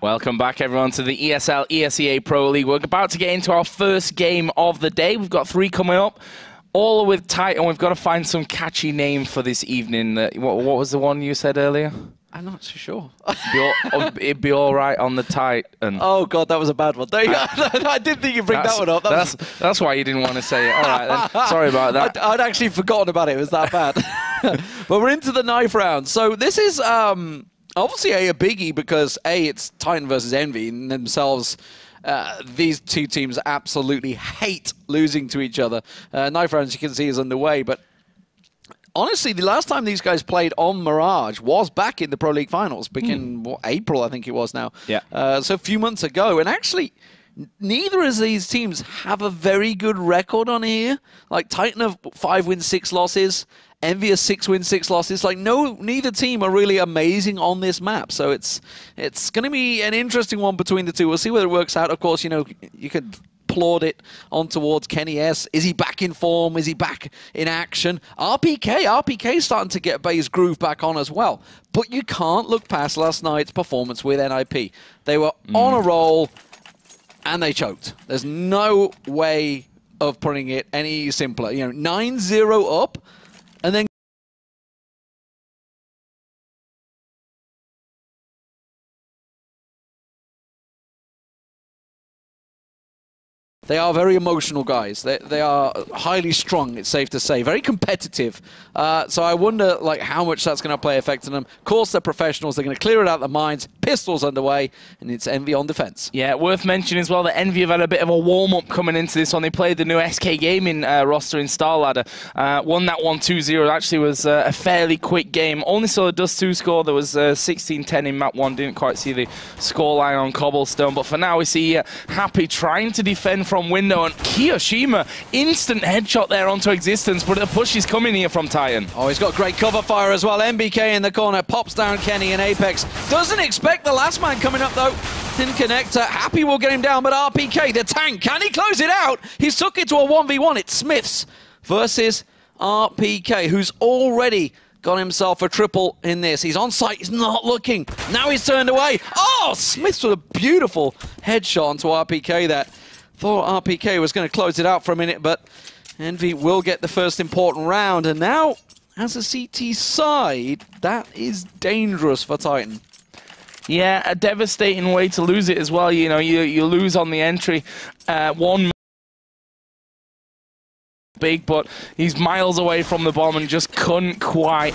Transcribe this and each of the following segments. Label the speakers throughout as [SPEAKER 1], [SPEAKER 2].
[SPEAKER 1] Welcome back, everyone, to the ESL ESEA Pro League. We're about to get into our first game of the day. We've got 3 coming up, all with Titan. We've got to find some catchy name for this evening. What was the one you said earlier?
[SPEAKER 2] I'm not so sure.
[SPEAKER 1] It'd be all right on the Titan.
[SPEAKER 2] Oh, God, that was a bad one. I didn't think you'd bring that one up.
[SPEAKER 1] That's why you didn't want to say it. All right, then. Sorry about that.
[SPEAKER 2] I'd actually forgotten about it. It was that bad. But we're into the knife round. So this is obviously a biggie because, A, it's Titan versus Envy in themselves. These two teams absolutely hate losing to each other. Knife round, as you can see, is underway, but honestly, the last time these guys played on Mirage was back in the Pro League Finals, back in April, I think it was now.
[SPEAKER 1] Yeah.
[SPEAKER 2] So a few months ago. And actually, neither of these teams have a very good record on here. Like, Titan have 5 wins, 6 losses. EnVyUS has 6 wins, 6 losses. Like, neither team are really amazing on this map. So it's going to be an interesting one between the two. We'll see whether it works out. Of course, you know, you could applaud it on towards Kenny S. Is he back in form? Is he back in action? RPK starting to get his groove back on as well. But you can't look past last night's performance with NIP. They were on a roll and they choked. There's no way of putting it any simpler. You know, 9-0 up and then they are very emotional guys. They are highly strung, it's safe to say. Very competitive. So I wonder like how much that's going to play effect on them. Of course, they're professionals. They're going to clear it out of their minds. Pistols underway, and it's Envy on defense.
[SPEAKER 1] Yeah, worth mentioning as well that Envy have had a bit of a warm-up coming into this one. They played the new SK Gaming roster in Star Ladder. Won that one 2-0. Actually was a fairly quick game. Only saw the Dust 2 score. There was 16-10 in map 1. Didn't quite see the scoreline on Cobblestone. But for now, we see Happy trying to defend from window, and Kiyoshima instant headshot there onto existence, but the push is coming here from Titan.
[SPEAKER 2] Oh, he's got great cover fire as well. MBK in the corner, pops down Kenny and Apex. Doesn't expect the last man coming up though. Didn't connect. Happy will get him down, but RPK, the tank, can he close it out? He's took it to a 1v1. It's Smiths versus RPK, who's already got himself a triple in this. He's on site, he's not looking. Now he's turned away. Oh, Smiths with a beautiful headshot onto RPK there. Thought RPK was going to close it out for a minute, but Envy will get the first important round. And now, as a CT side, that is dangerous for Titan.
[SPEAKER 1] Yeah, a devastating way to lose it as well. You know, you lose on the entry. One big, but he's miles away from the bomb and just couldn't quite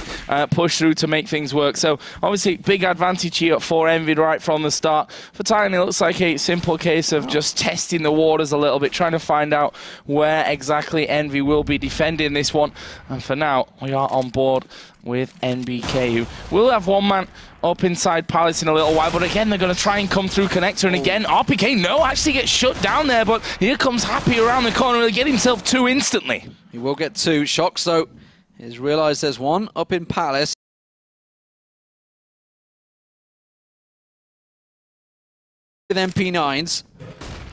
[SPEAKER 1] push through to make things work. So obviously big advantage here for Envy right from the start. For Titan, it looks like a simple case of just testing the waters a little bit, trying to find out where exactly Envy will be defending this one. And for now, we are on board with NBK, who will have one man up inside Palace in a little while, but again they're going to try and come through connector, and again RPK actually gets shut down there, but here comes Happy around the corner to get himself 2 instantly.
[SPEAKER 2] He will get 2. Shocks though has realised there's one up in Palace. With MP9s.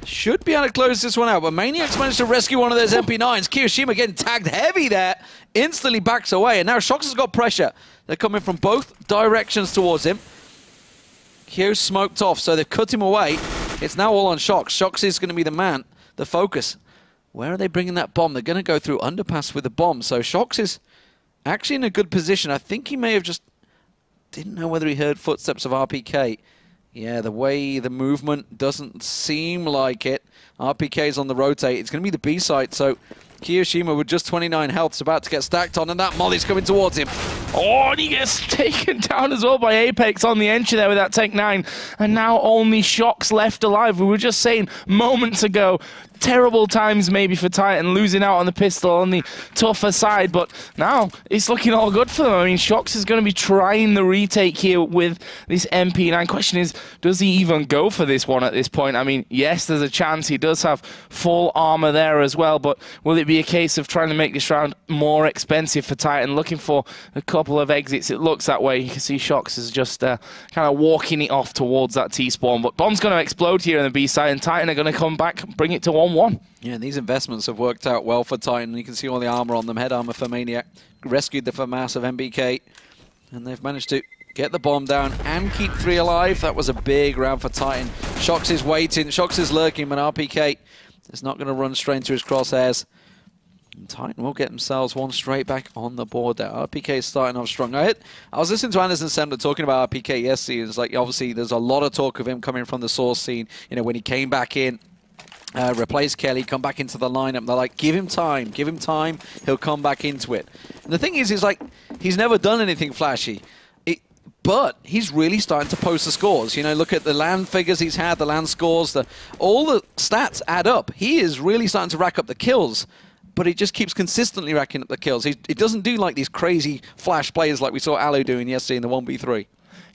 [SPEAKER 2] Should be able to close this one out, but Maniacs managed to rescue one of those MP9s. Kiyoshima getting tagged heavy there, instantly backs away, and now Shocks has got pressure. They're coming from both directions towards him. Kyo smoked off, so they've cut him away. It's now all on Shocks. Shocks is going to be the man, the focus. Where are they bringing that bomb? They're going to go through underpass with the bomb, so Shocks is actually in a good position. I think he may have just didn't know whether he heard footsteps of RPK. Yeah, the way the movement doesn't seem like it. RPK's on the rotate. It's going to be the B site, so Kiyoshima with just 29 health is about to get stacked on, and that molly's coming towards him.
[SPEAKER 1] Oh, and he gets taken down as well by Apex on the entry there with that Tech 9. And now only Shocks left alive. We were just saying moments ago, terrible times maybe for Titan, losing out on the pistol on the tougher side, but now it's looking all good for them. I mean, Shocks is going to be trying the retake here with this MP9. Question is, does he even go for this one at this point? I mean, yes, there's a chance. He does have full armor there as well, but will it be a case of trying to make this round more expensive for Titan, looking for a couple of exits? It looks that way. You can see Shocks is just kind of walking it off towards that T-spawn, but bomb's going to explode here in the B side, and Titan are going to come back and bring it to 1-1.
[SPEAKER 2] Yeah, and these investments have worked out well for Titan. You can see all the armor on them. Head armor for Maniac. Rescued the FAMAS of MBK. And they've managed to get the bomb down and keep 3 alive. That was a big round for Titan. Shox is waiting, Shox is lurking, but RPK is not going to run straight into his crosshairs. And Titan will get themselves one straight back on the board there. RPK is starting off strong. I was listening to Anderson Sender talking about RPK yesterday. It's like, obviously, there's a lot of talk of him coming from the Source scene. You know, when he came back in, replaced Kelly, come back into the lineup. They're like, give him time, he'll come back into it. And the thing is like, he's never done anything flashy. But he's really starting to post the scores. You know, look at the LAN figures he's had, the LAN scores, all the stats add up. He is really starting to rack up the kills, but he just keeps consistently racking up the kills. He doesn't do like these crazy flash plays like we saw Aloe doing yesterday in the 1v3.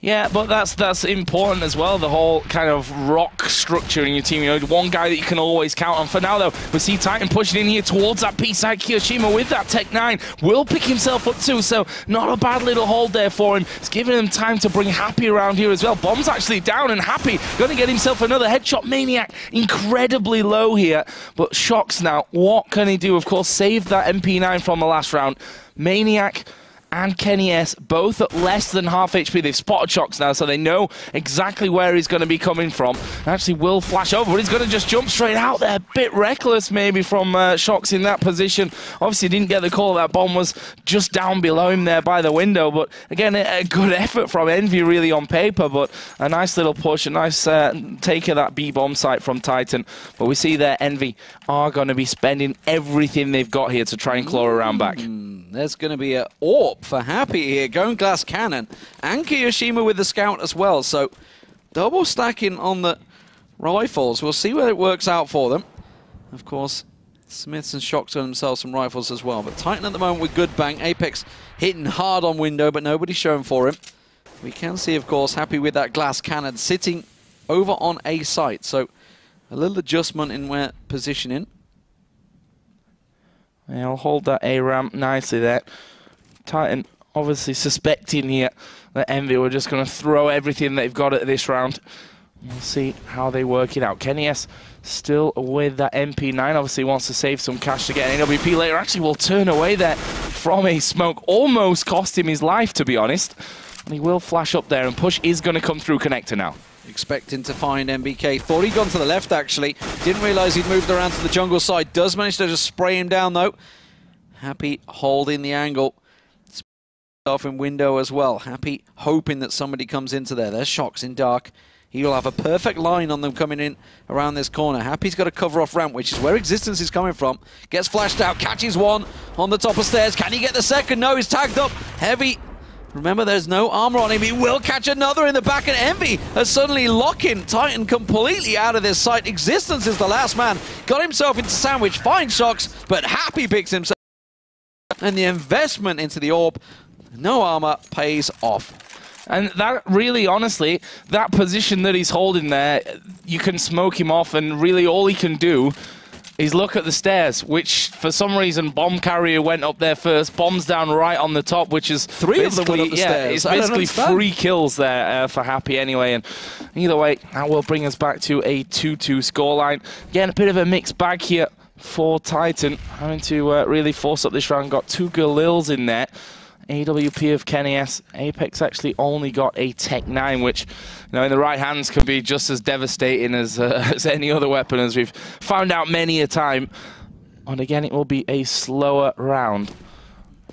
[SPEAKER 1] Yeah, but that's important as well, the whole kind of rock structure in your team. You know, one guy that you can always count on. For now, though, we see Titan pushing in here towards that B-side. kioShiMa with that Tech 9 will pick himself up too, so not a bad little hold there for him. It's giving him time to bring Happy around here as well. Bomb's actually down, and Happy going to get himself another headshot. Maniac incredibly low here, but Shox now, what can he do? Of course, save that MP9 from the last round. Maniac and kennyS both at less than half HP. They've spotted Shox now, so they know exactly where he's going to be coming from. Actually will flash over, but he's going to just jump straight out there. Bit reckless maybe from Shox in that position. Obviously didn't get the call. That bomb was just down below him there by the window, but again, a good effort from Envy really on paper, but a nice little push, a nice take of that B-bomb site from Titan. But we see there Envy are going to be spending everything they've got here to try and claw around back.
[SPEAKER 2] There's going to be an AWP for Happy here, going glass cannon, and kioShiMa with the scout as well. So double stacking on the rifles. We'll see where it works out for them. Of course, Smiths and Shox on themselves some rifles as well. But Titan at the moment with good bang. Apex hitting hard on window, but nobody's showing for him. We can see, of course, Happy with that glass cannon sitting over on A site. So a little adjustment in where positioning.
[SPEAKER 1] Yeah, I'll hold that A ramp nicely there. Titan obviously suspecting here that Envy were just going to throw everything they've got at this round. We'll see how they work it out. kennyS still with that MP9. Obviously wants to save some cash to get an AWP later. Actually will turn away there from a smoke. Almost cost him his life, to be honest. And he will flash up there, and push is going to come through connector now.
[SPEAKER 2] Expecting to find MBK. Thought he'd gone to the left, actually. Didn't realize he'd moved around to the jungle side. Does manage to just spray him down, though. Happy holding the angle. Off in window as well. Happy hoping that somebody comes into there. There's Shox in dark. He will have a perfect line on them coming in around this corner. Happy's got to cover off ramp, which is where Existence is coming from. Gets flashed out, catches one on the top of stairs. Can he get the second? No, he's tagged up. Heavy. Remember, there's no armor on him. He will catch another in the back, and Envy is suddenly locking Titan completely out of this site. Existence is the last man. Got himself into sandwich, finds Shox, but Happy picks himself. And the investment into the AWP, no armor, pays off.
[SPEAKER 1] And that really, honestly, that position that he's holding there, you can smoke him off, and really all he can do is look at the stairs, which for some reason Bomb Carrier went up there first. Bomb's down right on the top, which is
[SPEAKER 2] three of them went up the stairs.
[SPEAKER 1] It's basically 3 kills there for Happy anyway. And either way, that will bring us back to a 2-2 scoreline. Again, a bit of a mixed bag here for Titan, having to really force up this round. Got 2 Galils in there. AWP of kennyS. Apex actually only got a Tech 9, which, you know, in the right hands can be just as devastating as any other weapon, as we've found out many a time. And again, it will be a slower round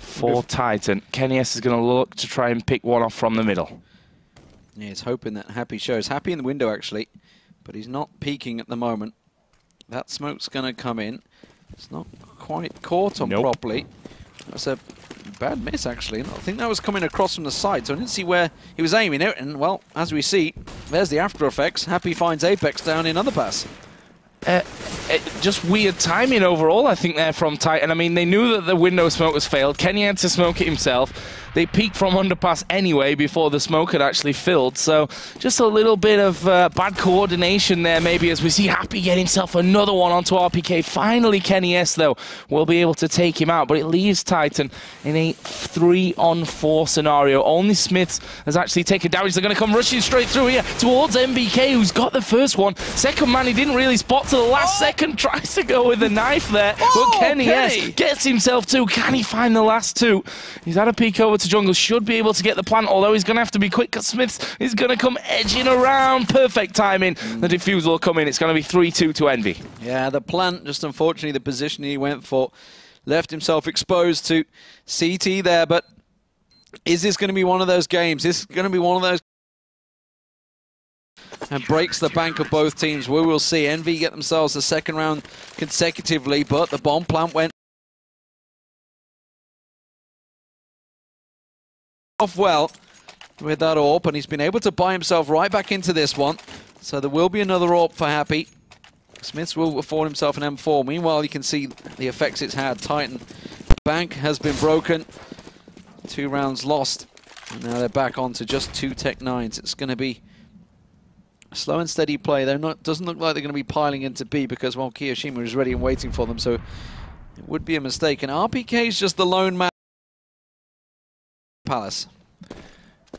[SPEAKER 1] for Titan. kennyS is going to look to try and pick one off from the middle.
[SPEAKER 2] Yeah, he's hoping that Happy shows. Happy in the window, actually, but he's not peeking at the moment. That smoke's going to come in. It's not quite caught on properly. That's a bad miss, actually. I think that was coming across from the side, so I didn't see where he was aiming it. And, well, as we see, there's the after effects. Happy finds Apex down in underpass.
[SPEAKER 1] Just weird timing overall, I think, there from Titan. I mean, they knew that the window smoke was failed. Kenny had to smoke it himself. They peeked from underpass anyway before the smoke had actually filled. So just a little bit of bad coordination there, maybe, as we see Happy get himself another one onto RPK. Finally, kennyS, though, will be able to take him out. But it leaves Titan in a 3-on-4 scenario. Only Smiths has actually taken damage. They're going to come rushing straight through here towards MBK, who's got the first one. Second man, he didn't really spot to the last second, tries to go with the knife there. But Kenny, yes, gets himself two. Can he find the last two? He's had a peek over to jungle, should be able to get the plant, although he's going to have to be quick because Smiths is going to come edging around. Perfect timing. The defuse will come in. It's going to be 3-2 to Envy.
[SPEAKER 2] Yeah, the plant, just unfortunately, the position he went for left himself exposed to CT there, but is this going to be one of those games? This is going to be one of those and breaks the bank of both teams. We will see. Envy get themselves the second round consecutively, but the bomb plant went off well with that AWP, and he's been able to buy himself right back into this one. So there will be another AWP for Happy. Smiths will afford himself an M4. Meanwhile, you can see the effects it's had. Titan bank has been broken. 2 rounds lost. And now they're back on to just 2 Tech 9s. It's going to be a slow and steady play. Doesn't look like they're going to be piling into B because, well, Kiyoshima is ready and waiting for them. So it would be a mistake. And RPK is just the lone man. Palace.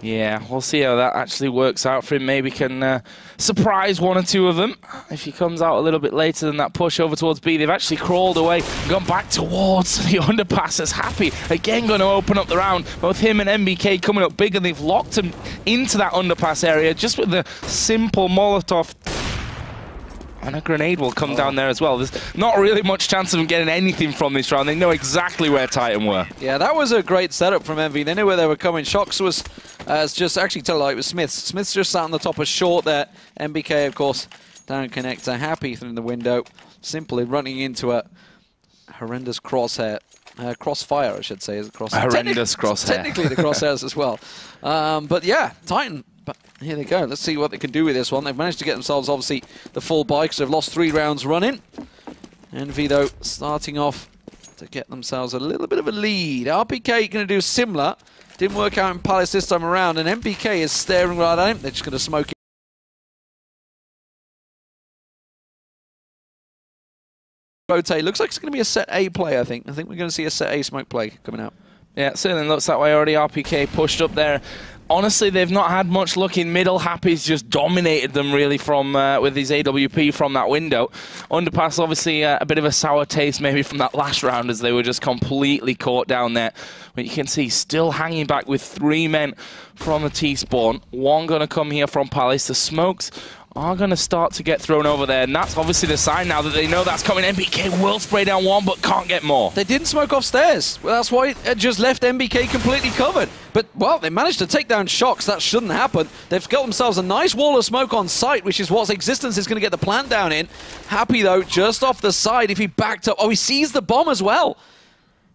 [SPEAKER 1] Yeah, we'll see how that actually works out for him. Maybe can surprise one or two of them if he comes out a little bit later than that push over towards B. They've actually crawled away, gone back towards the underpass as Happy. Again, going to open up the round. Both him and MBK coming up big, and they've locked him into that underpass area just with the simple Molotov. And a grenade will come down there as well. There's not really much chance of them getting anything from this round. They know exactly where Titan were.
[SPEAKER 2] Yeah, that was a great setup from Envy. They knew where they were coming. Shox was just actually tell like it was Smiths. Smiths just sat on the top of short there. MBK, of course, down connector. Happy through the window. Simply running into a horrendous crosshair. Crossfire, I should say. Is it crosshair?
[SPEAKER 1] Horrendous crosshair.
[SPEAKER 2] Technically the crosshairs as well. But yeah, Titan. But here they go. Let's see what they can do with this one. They've managed to get themselves, obviously, the full buy because they've lost 3 rounds running. Envy, though, starting off to get themselves a little bit of a lead. RPK going to do similar. Didn't work out in Palace this time around, and MPK is staring right at him. They're just going to smoke him. Rotate. Looks like it's going to be a set A play, I think. I think we're going to see a set A smoke play coming out.
[SPEAKER 1] Yeah, it certainly looks that way already. RPK pushed up there. Honestly, they've not had much luck in middle. Happy's just dominated them, really, from with his AWP from that window. Underpass, obviously, a bit of a sour taste maybe from that last round as they were just completely caught down there. But you can see still hanging back with 3 men from the T-spawn. 1 going to come here from Palace. The smokes are going to start to get thrown over there, and that's obviously the sign now that they know that's coming. MBK will spray down 1, but can't get more.
[SPEAKER 2] They didn't smoke off stairs. Well, that's why it just left MBK completely covered. But, well, they managed to take down Shox. That shouldn't happen. They've got themselves a nice wall of smoke on site, which is what Existence is going to get the plant down in. Happy, though, just off the side if he backed up. Oh, he sees the bomb as well.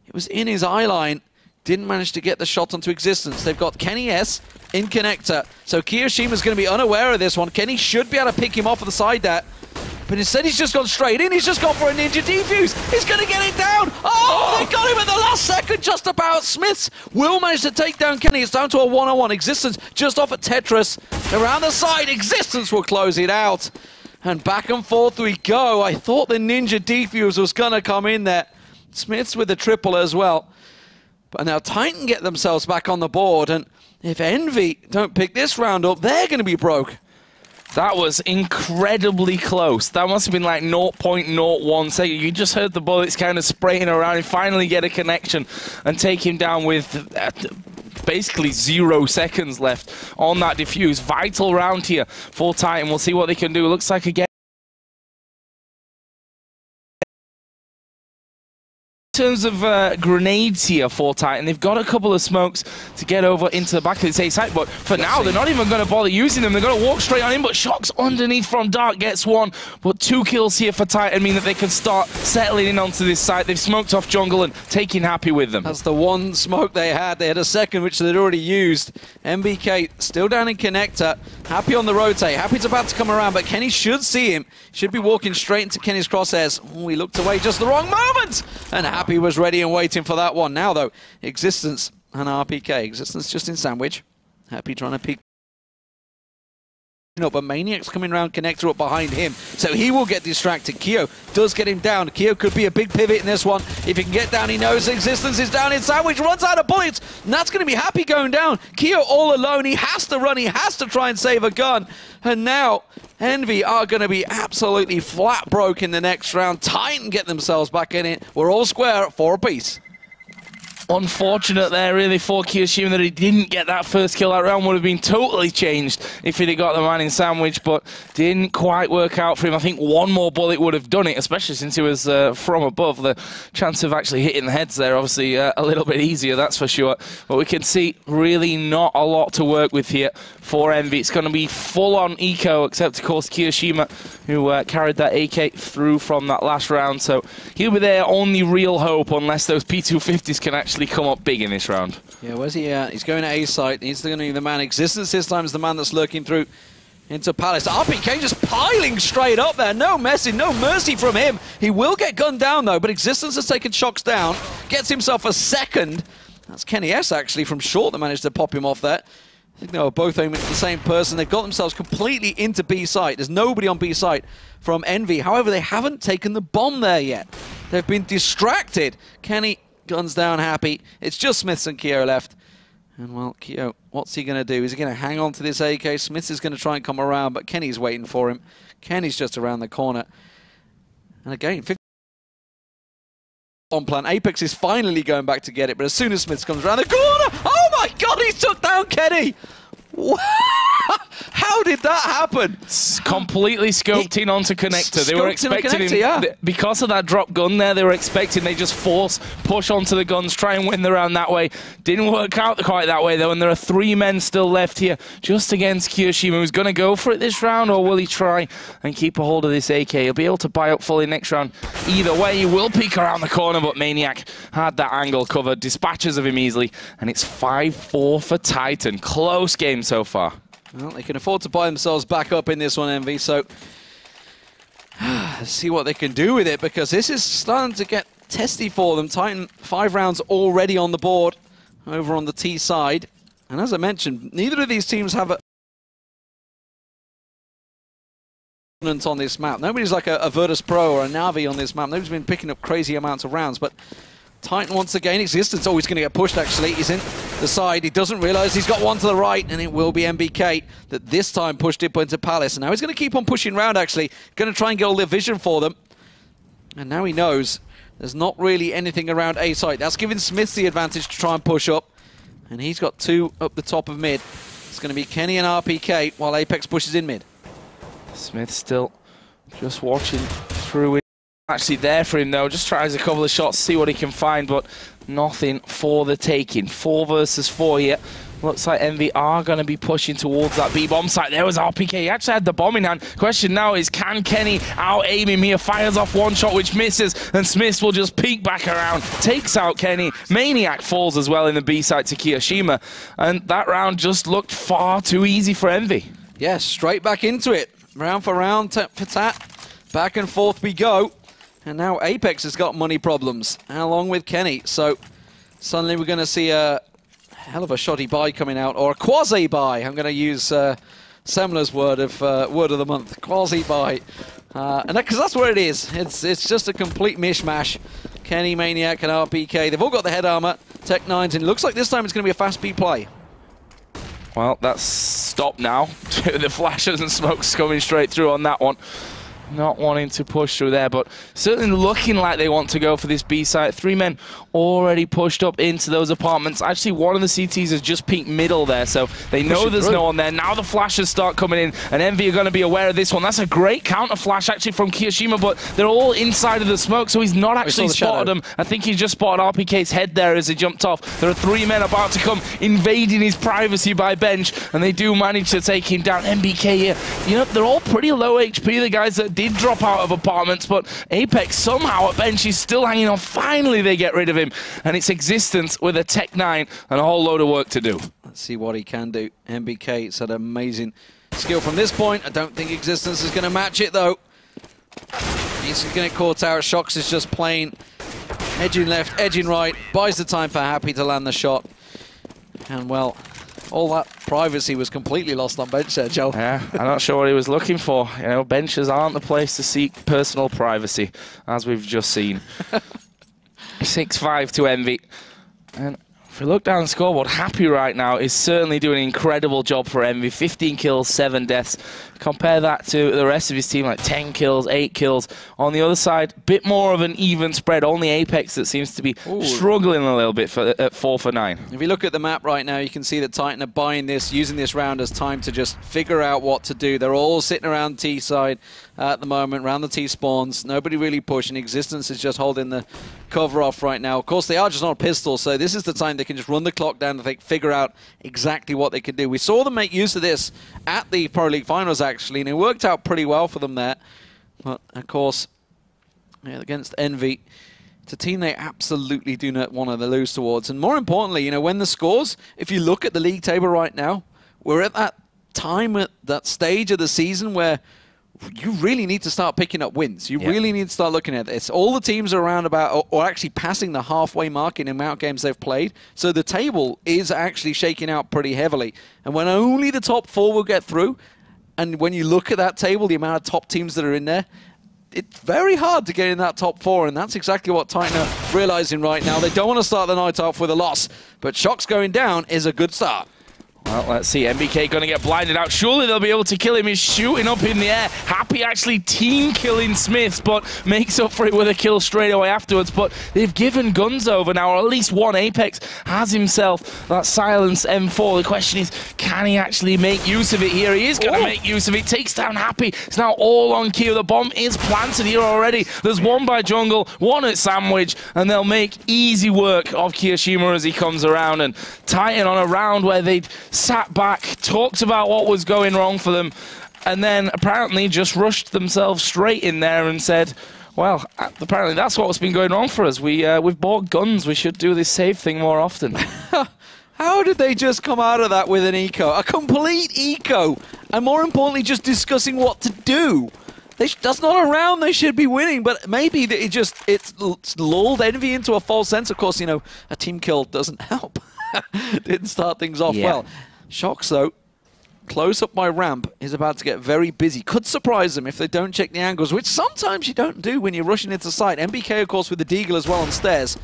[SPEAKER 2] It was in his eye line. Didn't manage to get the shot onto Existence. They've got Kenny S in connector. So Kiyoshima's going to be unaware of this one. Kenny should be able to pick him off at the side there. But instead he's just gone straight in. He's just gone for a ninja defuse. He's going to get it down. Oh, they got him at the last second just about. Smiths will manage to take down Kenny. It's down to a 1-on-1. Existence just off at Tetris. Around the side, Existence will close it out. And back and forth we go. I thought the ninja defuse was going to come in there. Smiths with the triple as well. But now Titan get themselves back on the board, and if Envy don't pick this round up, they're going to be broke.
[SPEAKER 1] That was incredibly close. That must have been like 0.01 second. You just heard the bullets kind of spraying around and finally get a connection and take him down with basically 0 seconds left on that defuse. Vital round here for Titan. We'll see what they can do. Looks like again. In terms of grenades here for Titan, they've got a couple of smokes to get over into the back of this A site, but for now they're not even going to bother using them. They're going to walk straight on in, but Shox underneath from Dark gets 1, but 2 kills here for Titan mean that they can start settling in onto this site. They've smoked off jungle and taking Happy with them.
[SPEAKER 2] That's the 1 smoke they had. They had a second which they'd already used. MBK still down in connector. Happy on the rotate. Happy's about to come around, but Kenny should see him. Should be walking straight into Kenny's crosshairs. Oh, he looked away just the wrong moment, and Happy was ready and waiting for that one. Now, though, Existence and RPK. Existence just in sandwich. Happy trying to peek No, but Maniac's coming around, connector up behind him, so he will get distracted. Keo does get him down. Keo could be a big pivot in this one. If he can get down, he knows Existence is down in Sandwich, runs out of bullets, and that's going to be Happy going down. Keo all alone, he has to run, he has to try and save a gun, and now Envy are going to be absolutely flat broke in the next round. Titan get themselves back in it. We're all square at 4 apiece.
[SPEAKER 1] Unfortunate there, really, for Kiyoshima that he didn't get that first kill. That round would have been totally changed if he'd have got the man in Sandwich, but didn't quite work out for him. I think one more bullet would have done it, especially since he was from above. The chance of actually hitting the heads there, obviously, a little bit easier, that's for sure. But we can see really not a lot to work with here for Envy. It's going to be full-on eco, except, of course, Kiyoshima, who carried that AK through from that last round. So he'll be their only real hope, unless those P250s can actually come up big in this round. Yeah,
[SPEAKER 2] where's he at? He's going to A site. He's going to be the man. Existence this time is the man that's lurking through into Palace. RPK just piling straight up there. No mercy from him. He will get gunned down, though, but Existence has taken Shocks down. Gets himself a second. That's Kenny S, actually, from short that managed to pop him off there. I think they were both aiming at the same person. They've got themselves completely into B site. There's nobody on B site from Envy. However, they haven't taken the bomb there yet. They've been distracted. Kenny guns down, Happy. It's just Smiths and Keo left. And, well, Keo, what's he going to do? Is he going to hang on to this AK? Smiths is going to try and come around, but Kenny's waiting for him. Kenny's just around the corner. And again, 50 on plan. Apex is finally going back to get it, but as soon as Smiths comes around the corner, oh my God, he took down Kenny! How did that happen? Completely scoped in onto connector. They were expecting him, yeah. Because of that drop gun there, they were expecting they just push onto the guns, try and win the round that way. Didn't work out quite that way though, and there are 3 men still left here just against Kiyoshima, who's going to go for it this round, or will he try and keep a hold of this AK? He'll be able to buy up fully next round. Either way, he will peek around the corner, but Maniac had that angle covered, dispatches of him easily, and it's 5-4 for Titan. Close game so far. Well, they can afford to buy themselves back up in this one, Envy, so let's see what they can do with it, because this is starting to get testy for them. Titan, 5 rounds already on the board over on the T side. And as I mentioned, neither of these teams have a on this map. Nobody's like a Virtus Pro or a Navi on this map. Nobody's been picking up crazy amounts of rounds, but Titan once again, Existence always going to get pushed, actually. He's in the side. He doesn't realize he's got one to the right, and it will be MBK that this time pushed it into Palace. And now he's going to keep on pushing around, actually. Going to try and get all the vision for them. And now he knows there's not really anything around A site. That's giving Smith the advantage to try and push up. And he's got 2 up the top of mid. It's going to be Kenny and RPK while Apex pushes in mid.
[SPEAKER 1] Smith still just watching through it. Actually there for him though, just tries a couple of shots, see what he can find, but nothing for the taking. 4 versus 4 here. Looks like Envy are going to be pushing towards that B-bomb site. There was RPK, he actually had the bomb in hand. Question now is, can Kenny out-aim him here? Fires off one shot which misses, and Smiths will just peek back around, takes out Kenny. Maniac falls as well in the B site to Kiyoshima, and that round just looked far too easy for Envy.
[SPEAKER 2] Yeah, straight back into it. Round for round, tat for tat. Back and forth we go. And now Apex has got money problems, along with Kenny. So suddenly we're going to see a hell of a shoddy buy coming out, or a quasi-buy. I'm going to use Semler's word of the month, quasi-buy. And because that's what it is. It's just a complete mishmash. Kenny, Maniac, and RPK. They've all got the head armor, Tech 9s, and it looks like this time it's going to be a fast speed play.
[SPEAKER 1] Well, that's stopped now. The flashes and smokes coming straight through on that one. Not wanting to push through there, but certainly looking like they want to go for this B site. 3 men already pushed up into those apartments. Actually, one of the CTs has just peeked middle there, so they know there's no one there. Now the flashes start coming in, and Envy are going to be aware of this one. That's a great counter flash, actually, from Kiyoshima, but they're all inside of the smoke, so he's not actually spotted them. I think he just spotted RPK's head there as he jumped off. There are 3 men about to come, invading his privacy by bench, and they do manage to take him down. MBK here, you know, they're all pretty low HP, the guys that did drop out of apartments, but Apex somehow at bench is still hanging on. Finally they get rid of him, and it's Existence with a Tech 9 and a whole load of work to do.
[SPEAKER 2] Let's see what he can do. MBK, it's had amazing skill from this point. I don't think Existence is going to match it though. He's going to get caught out. Shocks is just playing edging left, edging right, buys the time for Happy to land the shot. And well, All that privacy was completely lost on bench there, Joe.
[SPEAKER 1] Yeah, I'm not sure what he was looking for. You know, benches aren't the place to seek personal privacy, as we've just seen. 6-5 to EnVy. And if we look down the scoreboard, Happy right now is certainly doing an incredible job for EnVy. 15 kills, 7 deaths. Compare that to the rest of his team, like 10 kills, 8 kills. On the other side, a bit more of an even spread. Only Apex that seems to be struggling a little bit at 4 for 9.
[SPEAKER 2] If you look at the map right now, you can see that Titan are buying this, using this round as time to just figure out what to do. They're all sitting around T side at the moment, around the T spawns. Nobody really pushing. Existence is just holding the cover off right now. Of course, they are just on a pistol, so this is the time they can just run the clock down and figure out exactly what they can do. We saw them make use of this at the Pro League Finals, actually, and it worked out pretty well for them there. But, of course, yeah, against EnVy, it's a team they absolutely do not want to lose towards. And more importantly, you know, when the scores, if you look at the league table right now, we're at that time, at that stage of the season where you really need to start picking up wins. You really need to start looking at this. All the teams are around about, or actually passing the halfway mark in the amount of games they've played. So the table is actually shaking out pretty heavily. And when only the top 4 will get through, and when you look at that table, the amount of top teams that are in there, it's very hard to get in that top 4, and that's exactly what Titan are realizing right now. They don't want to start the night off with a loss, but Shox going down is a good start.
[SPEAKER 1] Well, let's see. MBK going to get blinded out. Surely they'll be able to kill him. He's shooting up in the air. Happy actually team killing Smiths, but makes up for it with a kill straight away afterwards. But they've given guns over now, or at least one. Apex has himself that silenced M4. The question is, can he actually make use of it here? He is going to make use of it. Takes down Happy. It's now all on Q. The bomb is planted here already. There's one by Jungle, one at Sandwich, and they'll make easy work of Kiyoshima as he comes around. And Titan on a round where they'd sat back, talked about what was going wrong for them, and then apparently just rushed themselves straight in there and said, well, apparently that's what's been going wrong for us. We've bought guns. We should do this save thing more often.
[SPEAKER 2] How did they just come out of that with an eco? A complete eco! And more importantly, just discussing what to do. That's not a round they should be winning, but maybe it's lulled EnVy into a false sense. Of course, you know, a team kill doesn't help. Didn't start things off well. Shox, though, close up by ramp, is about to get very busy. Could surprise them if they don't check the angles, which sometimes you don't do when you're rushing into sight. MBK, of course, with the Deagle as well on stairs.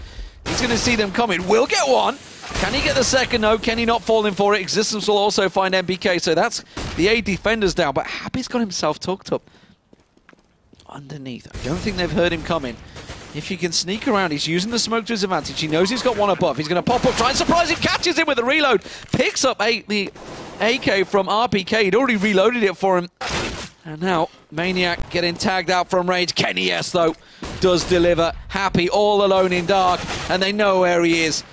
[SPEAKER 2] He's going to see them coming. Will get one. Can he get the second? No. Can he not fall in for it? Existence will also find MBK, so that's the 8 defenders down. But Happy's got himself tucked up underneath. I don't think they've heard him coming. If he can sneak around, he's using the smoke to his advantage. He knows he's got one above. He's going to pop up, try and surprise him, catches him with the reload, picks up the AK from RPK. He'd already reloaded it for him. And now, Maniac getting tagged out from range. EnVyUS, though, does deliver. Happy all alone in dark, and they know where he is.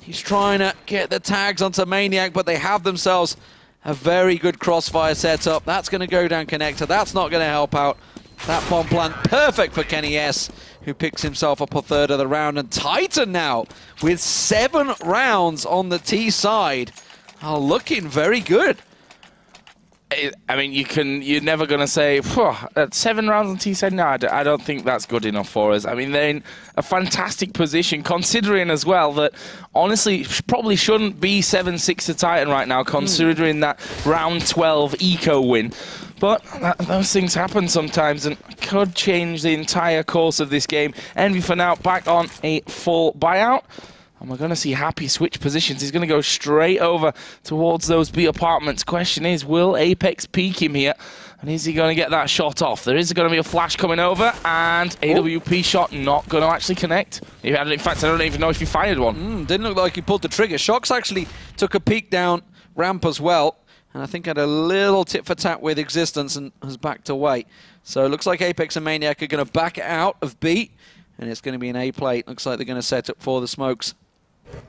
[SPEAKER 2] He's trying to get the tags onto Maniac, but they have themselves a very good crossfire setup. That's going to go down connector. That's not going to help out. That bomb plant perfect for EnVyUS, who picks himself up a third of the round. And Titan now with 7 rounds on the T side are looking very good.
[SPEAKER 1] I mean, you're never going to say, 7 rounds on T side. No, I don't think that's good enough for us. I mean, they're in a fantastic position, considering as well that, honestly, probably shouldn't be 7-6 to Titan right now, considering that round 12 eco win. But those things happen sometimes and could change the entire course of this game. EnVy for now back on a full buyout. And we're going to see Happy switch positions. He's going to go straight over towards those B apartments. Question is, will Apex peek him here? And is he going to get that shot off? There is going to be a flash coming over, and AWP shot not going to actually connect. In fact, I don't even know if he fired one.
[SPEAKER 2] Didn't look like he pulled the trigger. Shox actually took a peek down ramp as well. And I think had a little tit-for-tat with Existence and has backed away. So it looks like Apex and Maniac are going to back out of B. And it's going to be an A plate. Looks like they're going to set up for the smokes.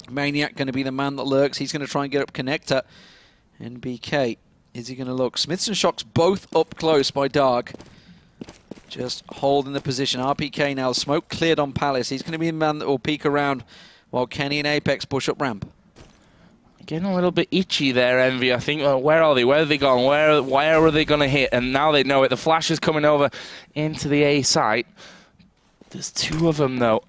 [SPEAKER 2] Maniac going to be the man that lurks. He's going to try and get up connector. And BK, is he going to look? Smiths and Shox both up close by Dark. Just holding the position. RPK now, smoke cleared on Palace. He's going to be the man that will peek around while Kenny and Apex push up ramp.
[SPEAKER 1] Getting a little bit itchy there, EnVy. I think, where are they? Where are they gone? Where are they going to hit? And now they know it. The flash is coming over into the A site. There's 2 of them, though.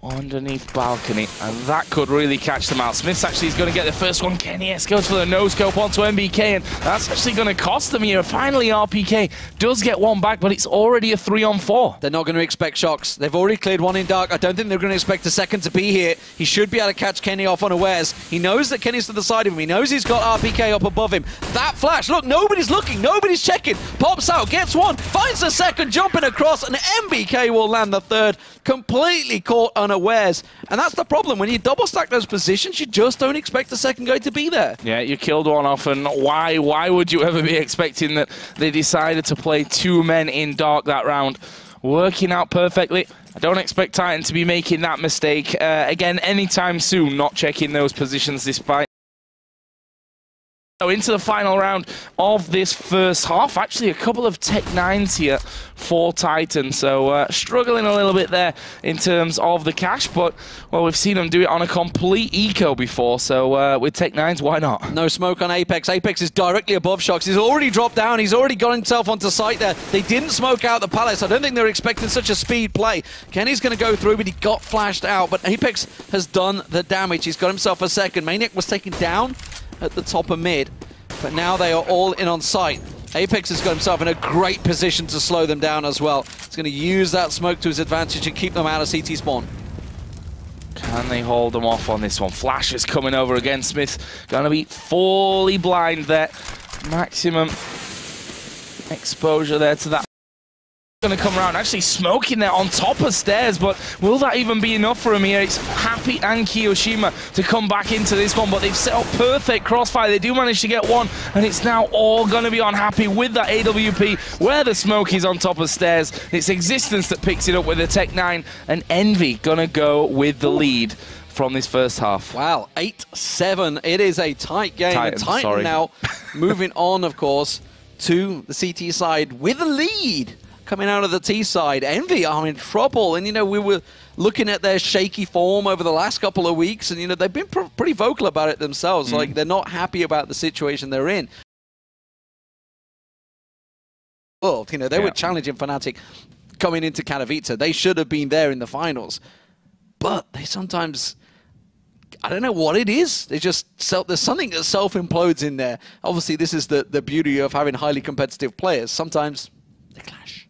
[SPEAKER 1] underneath balcony, and that could really catch them out. Smith's actually going to get the first one. EnVyUS goes for the no-scope onto MBK, and that's actually going to cost them here. Finally, RPK does get one back, but it's already a 3-on-4.
[SPEAKER 2] They're not going to expect shocks. They've already cleared one in dark. I don't think they're going to expect a second to be here. He should be able to catch Kenny off unawares. He knows that Kenny's to the side of him. He knows he's got RPK up above him. That flash, look, nobody's looking, nobody's checking. Pops out, gets one, finds the second, jumping across, and MBK will land the third. Completely caught unawares. And that's the problem. When you double stack those positions, you just don't expect the second guy to be there.
[SPEAKER 1] Yeah, you killed one off, and why would you ever be expecting that they decided to play two men in dark that round? Working out perfectly. I don't expect Titan to be making that mistake again anytime soon, not checking those positions despite. So into the final round of this first half. Actually, a couple of Tech 9s here for Titan. So struggling a little bit there in terms of the cash, but well, we've seen them do it on a complete eco before. So with Tech 9s, why not?
[SPEAKER 2] No smoke on Apex. Apex is directly above Shocks. He's already dropped down. He's already got himself onto site there. They didn't smoke out the Palace. I don't think they were expecting such a speed play. Kenny's going to go through, but he got flashed out. But Apex has done the damage. He's got himself a second. Maniac was taken down at the top of mid, but now they are all in on site. Apex has got himself in a great position to slow them down as well. He's going to use that smoke to his advantage and keep them out of CT spawn.
[SPEAKER 1] Can they hold them off on this one? Flash is coming over again. Smith going to be fully blind there. Maximum exposure there to that. Going to come around, actually smoking there on top of stairs, but will that even be enough for him here? It's Happy and Kiyoshima to come back into this one, but they've set up perfect crossfire. They do manage to get one, and it's now all going to be on Happy with that AWP where the smoke is on top of stairs. It's Existence that picks it up with a Tech 9, and Envy going to go with the lead from this first half.
[SPEAKER 2] Wow, 8-7. It is a tight game. Titan now moving on, of course, to the CT side with a lead. Coming out of the T side, Envy are in trouble, and you know, we were looking at their shaky form over the last couple of weeks, and you know, they've been pretty vocal about it themselves. Like, they're not happy about the situation they're in. Well, you know, they were challenging Fnatic coming into Katowice. They should have been there in the finals, but they sometimes, I don't know what it is. They just there's something that self-implodes in there. Obviously, this is the beauty of having highly competitive players. Sometimes they clash.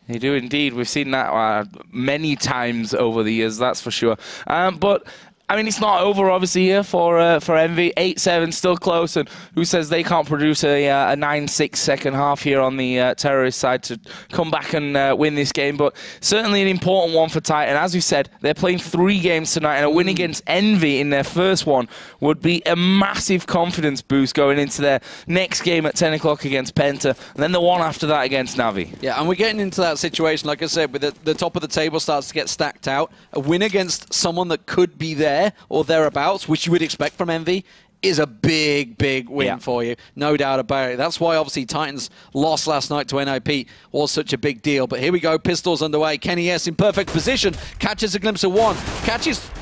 [SPEAKER 1] They do indeed. We've seen that many times over the years, that's for sure. But I mean, it's not over, obviously, here for Envy. 8-7, still close, and who says they can't produce a 9-6 second half here on the terrorist side to come back and win this game? But certainly an important one for Titan. As we said, they're playing 3 games tonight, and a win against Envy in their first one would be a massive confidence boost going into their next game at 10 o'clock against Penta, and then the one after that against Navi. Yeah, and we're getting into that situation, like I said, with the top of the table starts to get stacked out. A win against someone that could be there or thereabouts, which you would expect from Envy, is a big, big win for you. No doubt about it. That's why, obviously, Titans' loss last night to NIP was such a big deal. But here we go. Pistols underway. EnVyUS in perfect position. Catches a glimpse of one.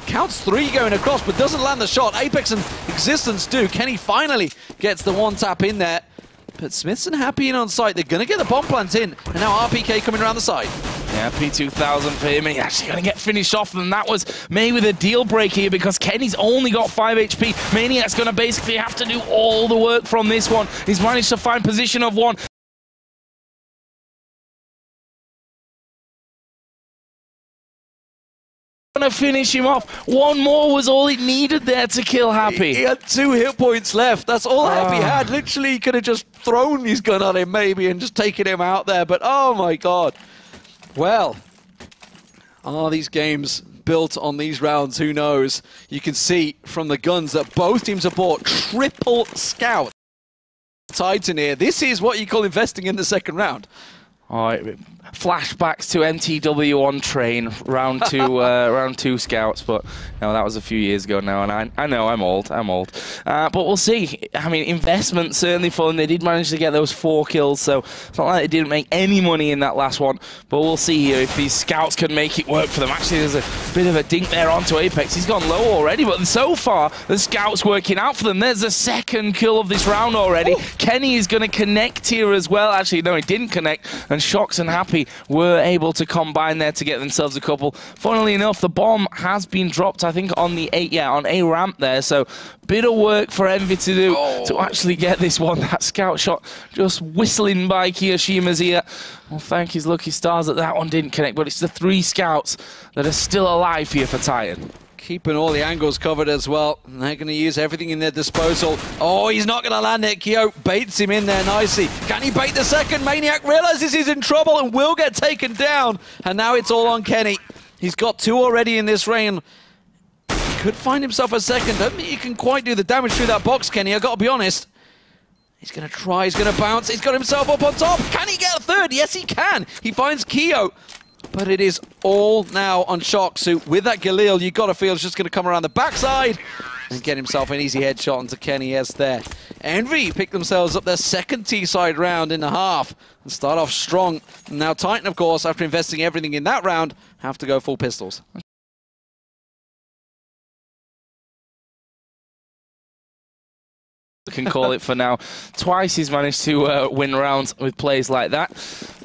[SPEAKER 1] Counts 3 going across, but doesn't land the shot. Apex and Existence do. Kenny finally gets the one tap in there. But Smith's and Happy in on site. They're going to get the bomb plant in. And now RPK coming around the side. Yeah, P2000 for him. He's actually going to get finished off, and that was maybe the deal breaker here because Kenny's only got 5 HP. Maniac's going to basically have to do all the work from this one. He's managed to find position of one. Going to finish him off. One more was all it needed there to kill Happy.
[SPEAKER 2] He had 2 hit points left. That's all Happy had. Literally, he could have just thrown his gun at him maybe and just taken him out there. But oh my god. Well, are these games built on these rounds? Who knows? You can see from the guns that both teams have bought triple scout. Titan here. This is what you call investing in the second round.
[SPEAKER 1] All right, flashbacks to MTW on train, round 2 scouts, but no, that was a few years ago now, and I know I'm old, but we'll see. I mean, investment certainly for them. They did manage to get those 4 kills, so it's not like they didn't make any money in that last one, but we'll see here if these scouts can make it work for them. Actually, there's a bit of a dink there onto Apex. He's gone low already, but so far, the scout's working out for them. There's the 2nd kill of this round already. Kenny is going to connect here as well. Actually, no, he didn't connect, and Shox and Happy were able to combine there to get themselves a couple. Funnily enough, the bomb has been dropped, I think, on the on A ramp there, so bit of work for Envy to do to actually get this one. That scout shot just whistling by Kiyoshima's ear. Well, thank his lucky stars that one didn't connect, but it's the 3 scouts that are still alive here for Titan.
[SPEAKER 2] Keeping all the angles covered as well. And they're going to use everything in their disposal. Oh, he's not going to land it. Kyo baits him in there nicely. Can he bait the second? Maniac realizes he's in trouble and will get taken down. And now it's all on Kenny. He's got 2 already in this round. He could find himself a second. Don't think he can quite do the damage through that box, Kenny. I've got to be honest. He's going to try. He's going to bounce. He's got himself up on top. Can he get a third? Yes, he can. He finds Kyo. But it is all now on Shox, who, with that Galil, you've got to feel is just going to come around the backside and get himself an easy headshot onto Kenny S there. Envy pick themselves up their second T-side round in the half and start off strong. And now Titan, of course, after investing everything in that round, have to go full pistols.
[SPEAKER 1] Can call it for now. Twice he's managed to win rounds with plays like that.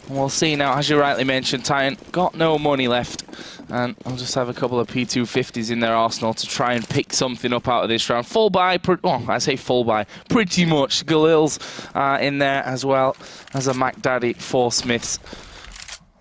[SPEAKER 1] And we'll see now, as you rightly mentioned, Titan got no money left. And I'll just have a couple of P250s in their arsenal to try and pick something up out of this round. Full buy, I say full buy, pretty much. Galil's in there as well as a Mac Daddy for Smiths.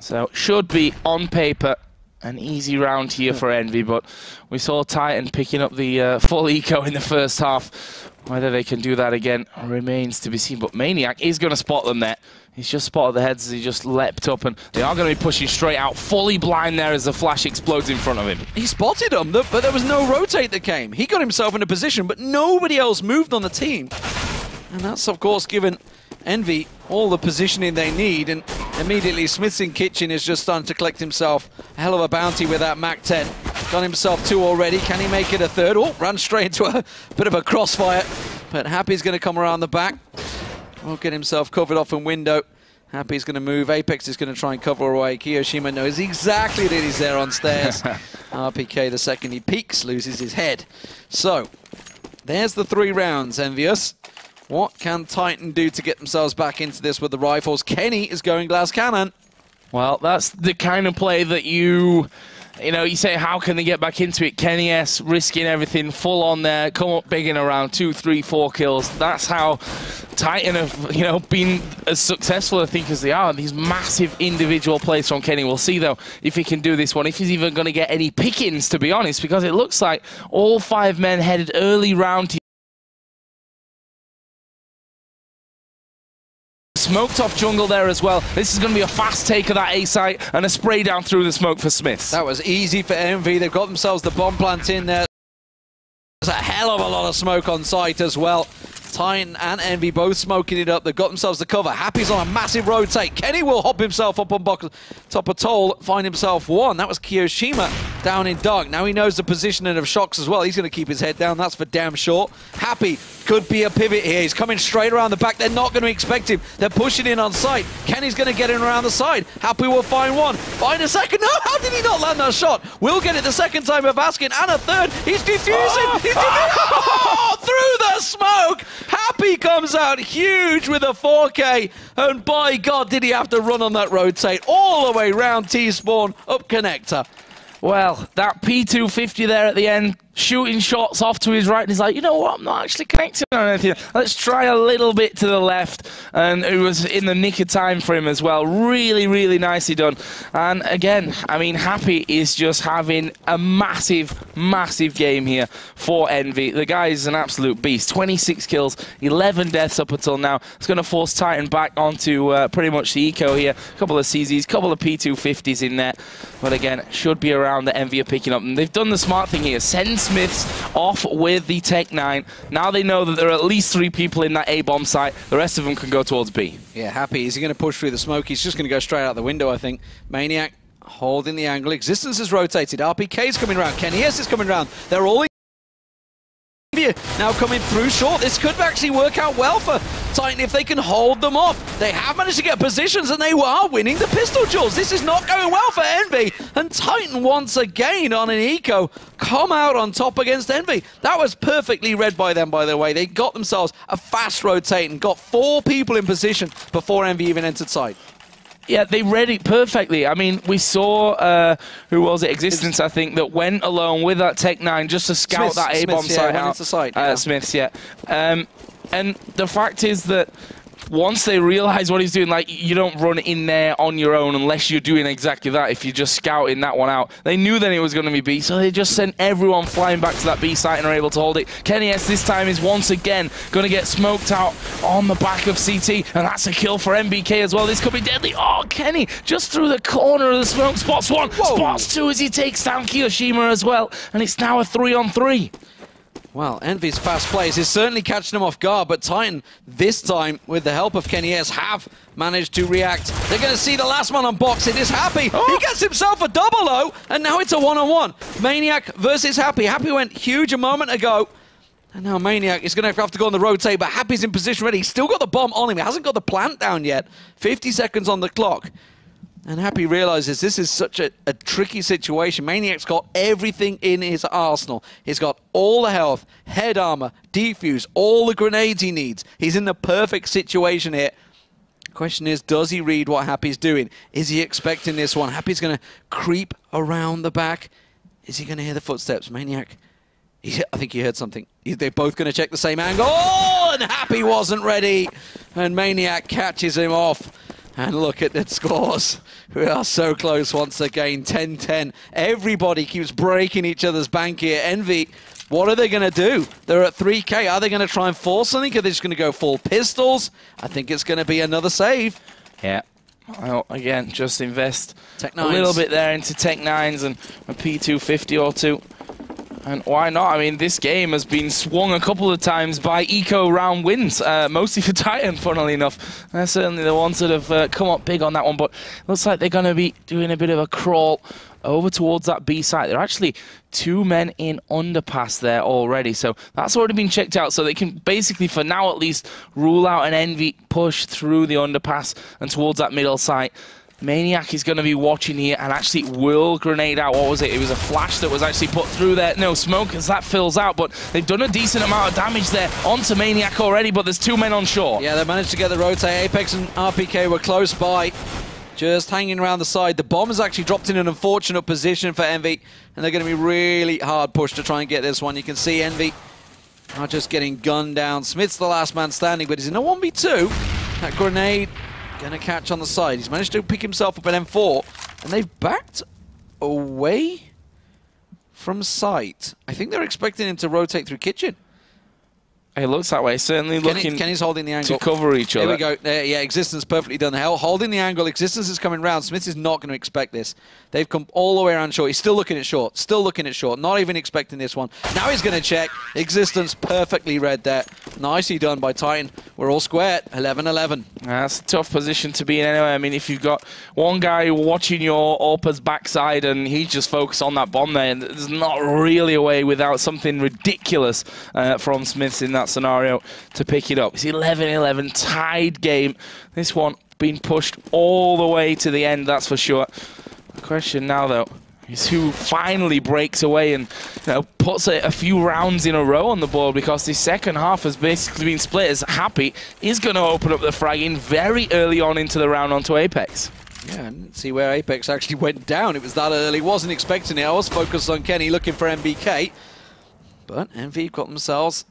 [SPEAKER 1] So should be, on paper, an easy round here for Envy, but we saw Titan picking up the full eco in the first half. Whether they can do that again remains to be seen, but Maniac is going to spot them there. He's just spotted the heads as he just leapt up, and they are going to be pushing straight out, fully blind there as the flash explodes in front of him.
[SPEAKER 2] He spotted them, but there was no rotate that came. He got himself in a position, but nobody else moved on the team. And that's, of course, given Envy all the positioning they need, and immediately Smith's in kitchen is just starting to collect himself a hell of a bounty with that Mac 10. Got himself 2 already. Can he make it a third? Oh, ran straight into a bit of a crossfire. But Happy's going to come around the back. Won't get himself covered off in window. Happy's going to move. Apex is going to try and cover away. Kiyoshima knows exactly that he's there on stairs. RPK, the second he peeks, loses his head. So, there's the 3 rounds, EnVyUS. What can Titan do to get themselves back into this with the rifles? Kenny is going glass cannon.
[SPEAKER 1] Well, that's the kind of play that you say, how can they get back into it? Kenny S risking everything, full on there, come up big in around 2, 3, 4 kills. That's how Titan have, been as successful, I think, as they are. These massive individual plays from Kenny. We'll see, though, if he can do this one, if he's even going to get any pickings, to be honest, because it looks like all 5 men headed early round to smoked off jungle there as well. This is going to be a fast take of that A site and a spray down through the smoke for Smiths.
[SPEAKER 2] That was easy for Envy. They've got themselves the bomb plant in there. There's a hell of a lot of smoke on site as well. Titan and Envy both smoking it up. They've got themselves the cover. Happy's on a massive rotate. Kenny will hop himself up on top of Toll, find himself 1. That was Kiyoshima down in dark. Now he knows the positioning of Shox as well. He's going to keep his head down. That's for damn sure. Happy could be a pivot here. He's coming straight around the back. They're not going to expect him. They're pushing in on site. Kenny's going to get in around the side. Happy will find 1. Find a second. No, how did he not land that shot? Will get it the second time of asking, and a third. He's defusing. He's defusing. Through the smoke. Happy comes out huge with a 4K, and by God, did he have to run on that rotate all the way round T-spawn up connector.
[SPEAKER 1] Well, that P250 there at the end, shooting shots off to his right, and he's like, you know what, I'm not actually connecting on anything. Let's try a little bit to the left, and it was in the nick of time for him as well. Really, really nicely done. And again, I mean, Happy is just having a massive, massive game here for Envy. The guy is an absolute beast. 26 kills, 11 deaths up until now. It's going to force Titan back onto pretty much the eco here. A couple of CZs, couple of P250s in there. But again, should be around the Envy are picking up. And they've done the smart thing here. Send Smiths off with the Tech 9. Now they know that there are at least 3 people in that A-bomb site. The rest of them can go towards B.
[SPEAKER 2] Yeah, Happy. Is he going to push through the smoke? He's just going to go straight out the window, I think. Maniac holding the angle. Existence is rotated. RPK's coming around. Kenny S is coming around. They're all in. Now coming through short. This could actually work out well for Titan if they can hold them off. They have managed to get positions and they are winning the pistol duels. This is not going well for Envy. And Titan once again on an eco come out on top against Envy. That was perfectly read by them, by the way. They got themselves a fast rotate and got 4 people in position before Envy even entered site.
[SPEAKER 1] Yeah, they read it perfectly. I mean, we saw, who was it, Existence, I think, that went alone with that Tech-9 just to scout that A-bomb site out. Smiths, yeah. And the fact is that once they realize what he's doing, like, you don't run in there on your own unless you're doing exactly that, if you're just scouting that one out. They knew then it was going to be B, so they just sent everyone flying back to that B site and are able to hold it. kennyS this time is once again going to get smoked out on the back of CT, and that's a kill for MBK as well. This could be deadly. Oh, Kenny just through the corner of the smoke. Spots one, spots two as he takes down Kiyoshima as well, and it's now a 3-on-3.
[SPEAKER 2] Well, Envy's fast plays is certainly catching them off guard, but Titan, this time, with the help of kennyS, have managed to react. They're going to see the last man on box. It is Happy. Oh. He gets himself a double O, and now it's a 1-on-1. Maniac versus Happy. Happy went huge a moment ago, and now Maniac is going to have to go on the rotate, but Happy's in position ready. He's still got the bomb on him. He hasn't got the plant down yet. 50 seconds on the clock. And Happy realizes this is such a tricky situation. Maniac's got everything in his arsenal. He's got all the health, head armor, defuse, all the grenades he needs. He's in the perfect situation here. Question is, does he read what Happy's doing? Is he expecting this one? Happy's going to creep around the back. Is he going to hear the footsteps? Maniac, I think he heard something. They're both going to check the same angle. Oh, and Happy wasn't ready. And Maniac catches him off. And look at the scores. We are so close once again, 10-10. Everybody keeps breaking each other's bank here. Envy, what are they going to do? They're at 3K. Are they going to try and force something? Are they just going to go full pistols? I think it's going to be another save.
[SPEAKER 1] Yeah. Well, again, just invest
[SPEAKER 2] Tech-9s.
[SPEAKER 1] A little bit there into Tech-9s and a P250 or two. And why not? I mean, this game has been swung a couple of times by eco round wins, mostly for Titan, funnily enough. They're certainly the ones that have come up big on that one, but looks like they're going to be doing a bit of a crawl over towards that B site. There are actually 2 men in underpass there already, so that's already been checked out, so they can basically, for now at least, rule out an Envy push through the underpass and towards that middle site. Maniac is going to be watching here and actually will grenade out. What was it? It was a flash that was actually put through there. No smoke as that fills out, but they've done a decent amount of damage there onto Maniac already, but there's 2 men on shore.
[SPEAKER 2] Yeah, they managed to get the rotate. Apex and RPK were close by, just hanging around the side. The bomb has actually dropped in an unfortunate position for Envy, and they're going to be really hard pushed to try and get this one. You can see Envy are just getting gunned down. Smith's the last man standing, but he's in a 1v2. That grenade going to catch on the side. He's managed to pick himself up an M4, and they've backed away from sight. I think they're expecting him to rotate through kitchen.
[SPEAKER 1] It looks that way. Certainly looking
[SPEAKER 2] Kenny's holding the angle
[SPEAKER 1] to cover each other.
[SPEAKER 2] Here we go. Yeah, Existence perfectly done. Holding the angle. Existence is coming round. Smith is not going to expect this. They've come all the way around short. He's still looking at short. Still looking at short. Not even expecting this one. Now he's going to check. Existence perfectly read that. Nicely done by Titan. We're all square. 11-11.
[SPEAKER 1] That's a tough position to be in anyway. I mean, if you've got one guy watching your AWP's backside and he's just focused on that bomb there, and there's not really a way without something ridiculous from Smiths in that scenario to pick it up. It's 11-11, tied game. This one being pushed all the way to the end, that's for sure. The question now, though, is who finally breaks away and puts a few rounds in a row on the board, because the second half has basically been split as Happy is going to open up the fragging very early on into the round onto Apex.
[SPEAKER 2] Yeah, I didn't see where Apex actually went down. It was that early. Wasn't expecting it. I was focused on Kenny looking for MBK. But Envy got themselves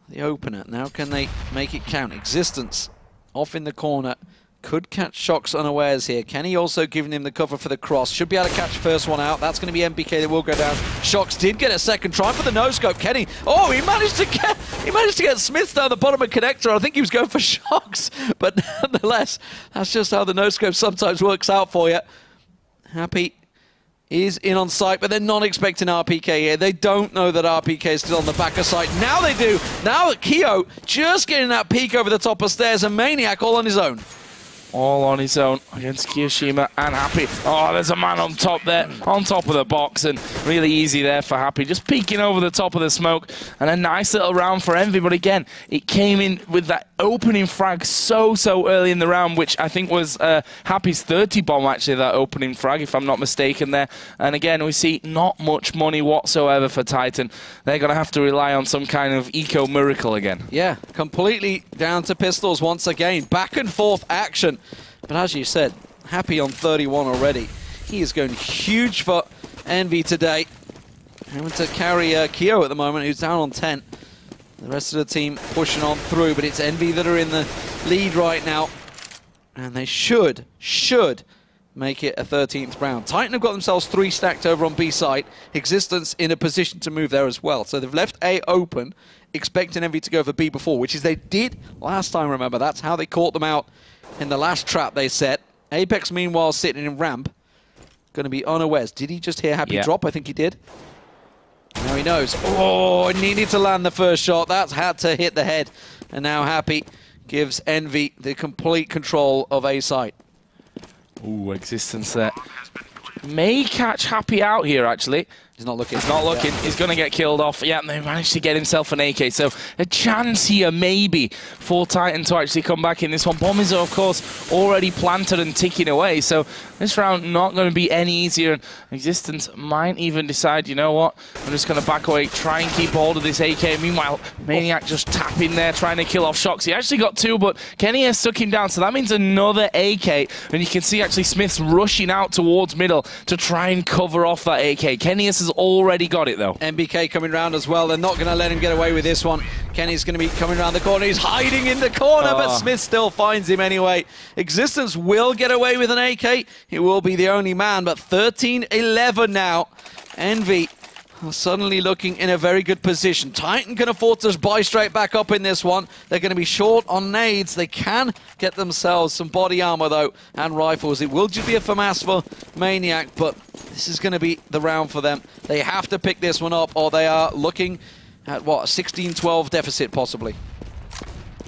[SPEAKER 2] the opener. Now can they make it count? Existence off in the corner. Could catch Shocks unawares here. Kenny also giving him the cover for the cross. Should be able to catch the first one out. That's going to be MBK that will go down. Shocks did get a second try for the no-scope. Kenny, oh, he managed to get Smith down the bottom of connector. I think he was going for Shocks. But nonetheless, that's just how the no-scope sometimes works out for you. Happy is in on site, but they're not expecting RPK here. They don't know that RPK is still on the back of site. Now they do. Now Kyo just getting that peek over the top of stairs, and Maniac all on his own.
[SPEAKER 1] All on his own against Kiyoshima and Happy. Oh, there's a man on top there, on top of the box, and really easy there for Happy. Just peeking over the top of the smoke, and a nice little round for Envy. But again, it came in with that opening frag so early in the round, which I think was Happy's 30 bomb, actually, that opening frag, if I'm not mistaken there. And again, we see not much money whatsoever for Titan. They're going to have to rely on some kind of eco miracle again.
[SPEAKER 2] Yeah, completely down to pistols once again. Back and forth action. But as you said, Happy on 31 already. He is going huge for Envy today. Having to carry Kyo at the moment, who's down on 10. The rest of the team pushing on through, but it's Envy that are in the lead right now. And they should make it a 13th round. Titan have got themselves 3 stacked over on B site. Existence in a position to move there as well. So they've left A open, expecting Envy to go for B before, which is they did last time, remember. That's how they caught them out in the last trap they set. Apex, meanwhile, sitting in ramp. Going to be unawares. Did he just hear Happy drop? I think he did. Now he knows. Oh, needed to land the first shot. That's had to hit the head. And now Happy gives Envy the complete control of A site.
[SPEAKER 1] Ooh, Existence there. May catch Happy out here, actually.
[SPEAKER 2] He's not looking.
[SPEAKER 1] He's not looking. Yeah. He's going to get killed off. Yeah, and they managed to get himself an AK. So a chance here, maybe, for Titan to actually come back in this one. Bomb is, of course, already planted and ticking away. So this round not going to be any easier. And Existence might even decide, you know what, I'm just going to back away, try and keep hold of this AK. Meanwhile, Maniac just tapping there, trying to kill off Shox. He actually got 2, but Kenny has stuck him down. So that means another AK. And you can see, actually, Smith's rushing out towards middle to try and cover off that AK. Kenny has already got it, though.
[SPEAKER 2] MBK coming round as well. They're not going to let him get away with this one. Kenny's going to be coming around the corner. He's hiding in the corner, but Smith still finds him anyway. Existence will get away with an AK. He will be the only man, but 13-11 now. Envy are suddenly looking in a very good position. Titan can afford to buy straight back up in this one. They're going to be short on nades. They can get themselves some body armor, though, and rifles. It will just be a FAMAS for Maniac, but this is going to be the round for them. They have to pick this one up, or they are looking at, what, a 16-12 deficit, possibly.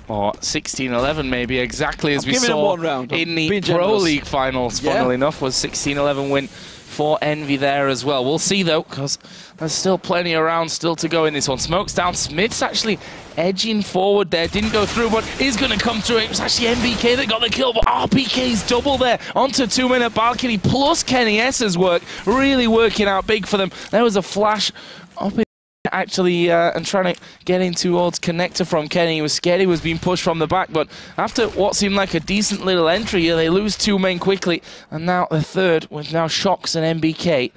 [SPEAKER 1] Or 16-11, maybe, exactly as we saw in the Pro League finals, funnily enough, was 16-11 win for Envy there as well. We'll see, though, because there's still plenty of rounds still to go in this one. Smoke's down. Smith's actually edging forward there. Didn't go through, but is going to come through. It was actually MBK that got the kill, but RPK's double there onto 2-minute balcony, plus Kenny S's work, really working out big for them. There was a flash up in actually and trying to get in towards connector from Kenny. He was scared he was being pushed from the back, but after what seemed like a decent little entry here, they lose 2 men quickly, and now the third with now Shox and MBK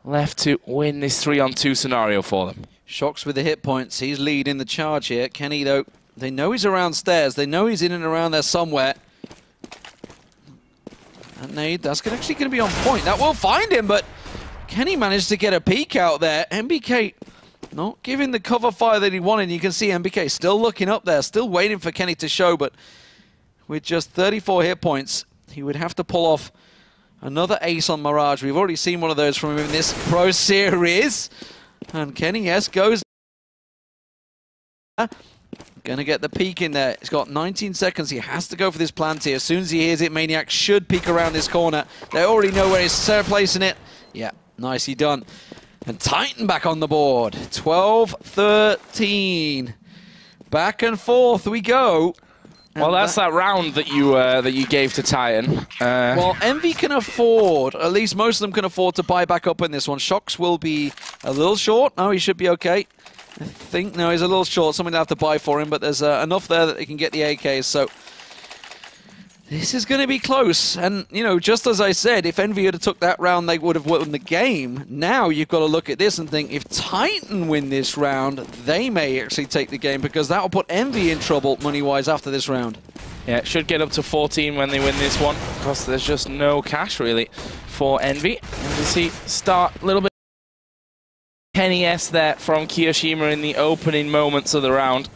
[SPEAKER 1] left to win this 3-on-2 scenario for them.
[SPEAKER 2] Shox with the hit points. He's leading the charge here. Kenny, though, they know he's around stairs. They know he's in and around there somewhere. And nade, that's actually going to be on point. That will find him, but Kenny managed to get a peek out there. MBK not giving the cover fire that he wanted. You can see MBK still looking up there, still waiting for Kenny to show, but with just 34 hit points, he would have to pull off another ace on Mirage. We've already seen one of those from him in this Pro Series. And Kenny, yes, goes. Gonna get the peek in there. He's got 19 seconds. He has to go for this plant here. As soon as he hears it, Maniac should peek around this corner. They already know where he's placing it. Yeah, nicely done. And Titan back on the board. 12-13. Back and forth we go.
[SPEAKER 1] Well, that's that round that you gave to Titan.
[SPEAKER 2] Well, Envy can afford, at least most of them can afford to buy back up in this one. Shox will be a little short. No, he should be okay. I think, no, he's a little short. Someone will have to buy for him, but there's enough there that they can get the AKs. So this is going to be close. And, you know, just as I said, if Envy had took that round, they would have won the game. Now you've got to look at this and think, if Titan win this round, they may actually take the game, because that will put Envy in trouble money-wise after this round.
[SPEAKER 1] Yeah, it should get up to 14 when they win this one, because there's just no cash, really, for Envy. And you see, start a little bit. Kenny S there from Kiyoshima in the opening moments of the round.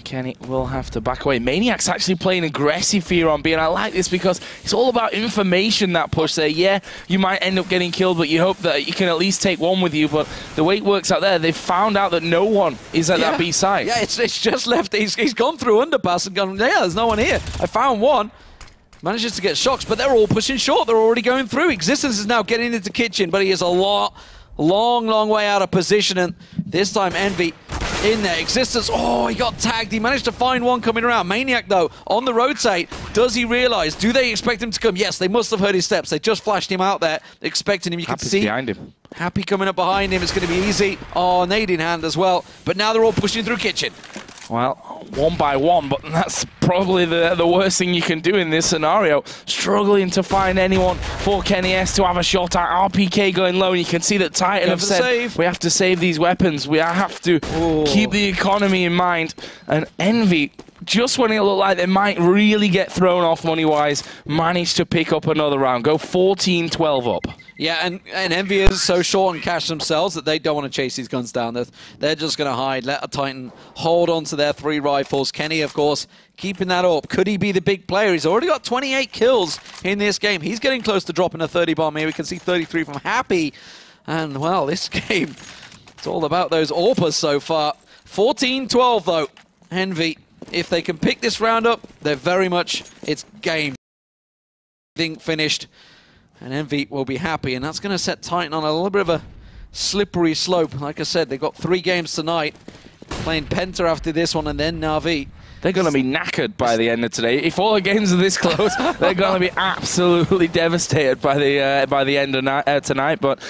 [SPEAKER 1] Kenny will have to back away. Maniac's actually playing aggressive here on B, and I like this because it's all about information, that push there. Yeah, you might end up getting killed, but you hope that you can at least take one with you. But the way it works out there, they've found out that no one is at that B side.
[SPEAKER 2] Yeah, it's just left. He's gone through underpass and gone, yeah, there's no one here. I found one. Manages to get shots, but they're all pushing short. They're already going through. Existence is now getting into kitchen, but he is a long way out of position, and this time Envy in there. Existence, oh, he got tagged. He managed to find one coming around. Maniac, though, on the rotate. Does he realize? Do they expect him to come? Yes, they must have heard his steps. They just flashed him out there, expecting him. You can see
[SPEAKER 1] behind him.
[SPEAKER 2] Happy coming up behind him. It's going to be easy. Oh, nade in hand as well. But now they're all pushing through kitchen.
[SPEAKER 1] Well, 1 by 1, but that's probably the worst thing you can do in this scenario. Struggling to find anyone for Kenny S to have a shot at. RPK going low, and you can see that Titan have said, we have to save these weapons. We have to keep the economy in mind. And Envy, just when it looked like they might really get thrown off money-wise, managed to pick up another round. Go 14-12 up.
[SPEAKER 2] Yeah, and EnVyUS is so short on cash themselves that they don't want to chase these guns down. They're just going to hide, let a Titan hold on to their 3 rifles. Kenny, of course, keeping that up. Could he be the big player? He's already got 28 kills in this game. He's getting close to dropping a 30 bomb here. We can see 33 from Happy. And, well, this game, it's all about those AWPers so far. 14-12, though. Envy, if they can pick this round up, they're very much, it's game. Everything finished. And Envy will be happy, and that's going to set Titan on a little bit of a slippery slope. Like I said, they've got 3 games tonight, playing Penta after this one, and then Na'Vi.
[SPEAKER 1] They're going to be knackered by the end of today. If all the games are this close, they're going to be absolutely devastated by the end of tonight. But,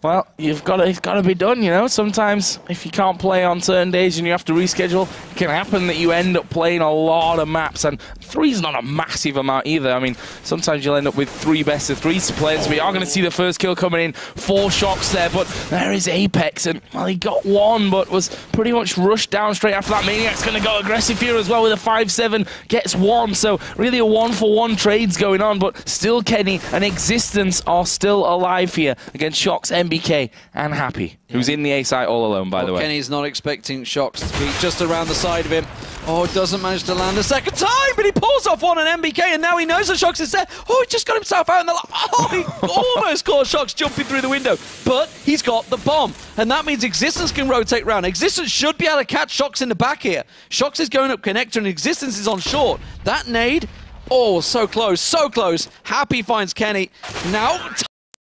[SPEAKER 1] well, it's got to be done, you know. Sometimes if you can't play on certain days and you have to reschedule, it can happen that you end up playing a lot of maps. And 3 is not a massive amount either. I mean, sometimes you'll end up with 3 best of 3s to play. So we are going to see the first kill coming in. 4 shocks there, but there is Apex. And, well, he got 1, but was pretty much rushed down straight after that. Maniac's going to go aggressive here as well with a 5-7, gets 1. So really a 1-for-1 trades going on, but still Kenny and Existence are still alive here against Shocks, MBK, and Happy, who's in the A site all alone, by the way.
[SPEAKER 2] Kenny's not expecting Shocks to be just around the side of him. Oh, doesn't manage to land a second time, but he pulls off one on MBK, and now he knows that Shocks is there. Oh, he just got himself out, and he almost caught Shocks jumping through the window, but he's got the bomb, and that means Existence can rotate round. Existence should be able to catch Shocks in the back here. Shocks is going up connector, and Existence is on short. That nade, oh, so close, so close. Happy finds Kenny. Now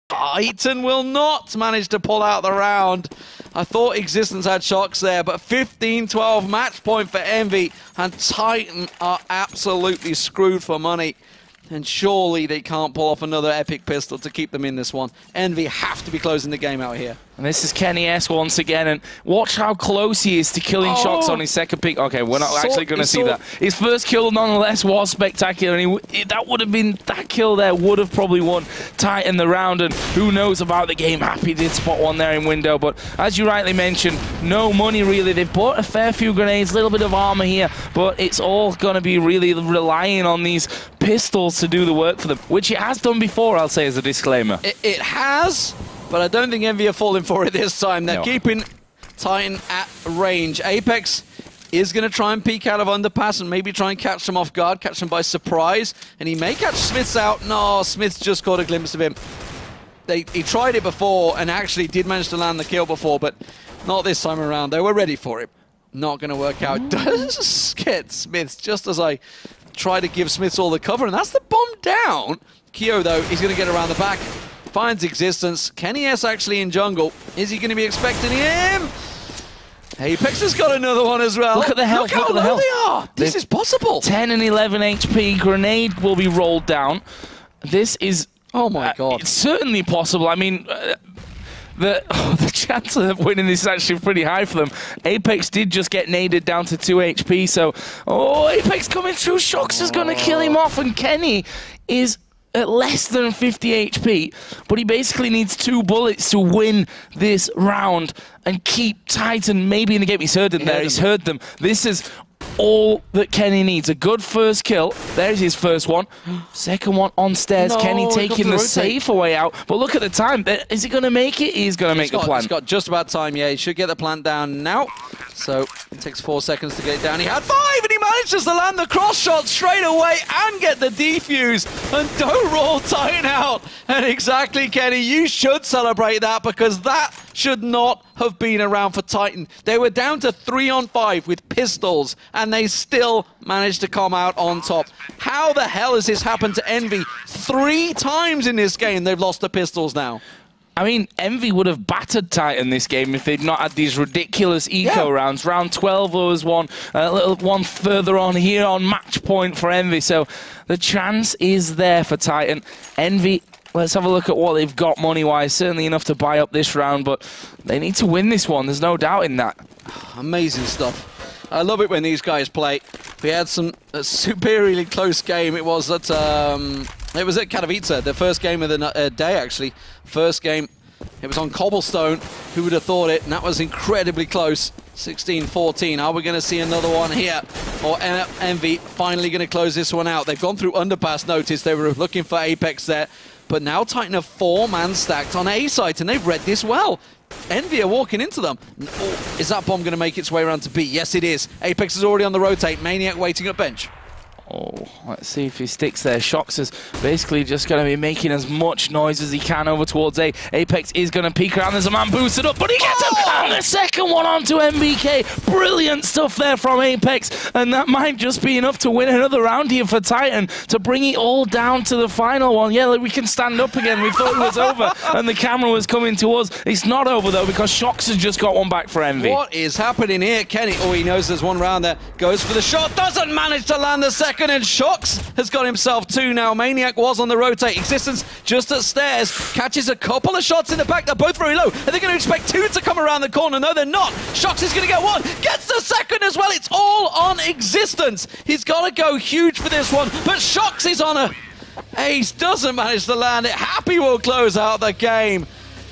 [SPEAKER 2] Titan will not manage to pull out the round. I thought Existence had Shocks there, but 15-12 match point for Envy, and Titan are absolutely screwed for money. And surely they can't pull off another epic pistol to keep them in this one. Envy have to be closing the game out here.
[SPEAKER 1] And this is Kenny S once again, and watch how close he is to killing Shocks on his second pick. Okay, we're not actually going to see that. His first kill, nonetheless, was spectacular, and that would have been, that kill there would have probably won Titan the round, and who knows about the game. Happy did spot one there in window, but as you rightly mentioned, no money really. They've bought a fair few grenades, a little bit of armor here, but it's all going to be really relying on these pistols to do the work for them, which it has done before, I'll say as a disclaimer.
[SPEAKER 2] It has, but I don't think Envy are falling for it this time. They're keeping Titan at range. Apex is going to try and peek out of underpass and maybe try and catch them off guard, catch them by surprise, and he may catch Smiths out. No, Smiths just caught a glimpse of him. He tried it before and actually did manage to land the kill before, but not this time around. They were ready for it. Not going to work out. Does get Smiths just as I try to give Smiths all the cover, and that's the bomb down. Kyo, though, he's going to get around the back. Finds Existence. Kenny S actually in jungle. Is he going to be expecting him? Apex has got another one as well.
[SPEAKER 1] Look at the health.
[SPEAKER 2] Look how low they are. This is possible. 10
[SPEAKER 1] and 11 HP. Grenade will be rolled down. This is...
[SPEAKER 2] Oh my god.
[SPEAKER 1] It's certainly possible. I mean... The chance of winning this is actually pretty high for them. Apex did just get naded down to 2 HP, so... Oh, Apex coming through. Shocks is going to kill him off, and Kenny is at less than 50 HP, but he basically needs 2 bullets to win this round and keep Titan maybe in the game. He's heard them there. He's heard them. This is all that Kenny needs. A good first kill. There's his first one. Second one on stairs. No, Kenny taking the safer way out. But look at the time. Is he going to make it? He's going to make the plant.
[SPEAKER 2] He's got just about time. Yeah, he should get the plant down now. So it takes 4 seconds to get it down. He had 5, and he manages to land the cross shot straight away and get the defuse. And don't roll Titan out. And exactly, Kenny, you should celebrate that, because that should not have been around for Titan. They were down to 3 on 5 with pistols, and they still managed to come out on top. How the hell has this happened to Envy? 3 times in this game they've lost the pistols now.
[SPEAKER 1] I mean, Envy would have battered Titan this game if they'd not had these ridiculous eco rounds. Round 12 was one, a little one further on here on match point for Envy. So the chance is there for Titan. Envy, let's have a look at what they've got money-wise. Certainly enough to buy up this round, but they need to win this one. There's no doubt in that.
[SPEAKER 2] Amazing stuff. I love it when these guys play. We had a superiorly close game. It was at Katowice, the first game of the day, actually. First game, it was on cobblestone. Who would have thought it? And that was incredibly close. 16-14. Are we going to see another one here? Or EnVy finally going to close this one out? They've gone through underpass notice. They were looking for Apex there. But now Titan have 4-man stacked on A site, and they've read this well. EnVy are walking into them. Oh, is that bomb going to make its way around to B? Yes, it is. Apex is already on the rotate. Maniac waiting at bench.
[SPEAKER 1] Oh, let's see if he sticks there. Shox is basically just going to be making as much noise as he can over towards A. Apex is going to peek around. There's a man boosted up, but he gets him! And the second one onto MBK. Brilliant stuff there from Apex. And that might just be enough to win another round here for Titan to bring it all down to the final one. Yeah, like we can stand up again. We thought it was over and the camera was coming to us. It's not over, though, because Shox has just got one back for EnVy.
[SPEAKER 2] What is happening here? Kenny, oh, he knows there's one round there. Goes for the shot. Doesn't manage to land the second. And Shox has got himself 2 now. Maniac was on the rotate. Existence just at stairs. Catches a couple of shots in the back. They're both very low. Are they going to expect 2 to come around the corner? No, they're not. Shox is going to get 1. Gets the second as well. It's all on Existence. He's got to go huge for this one. But Shox is on a ace. Doesn't manage to land it. Happy will close out the game.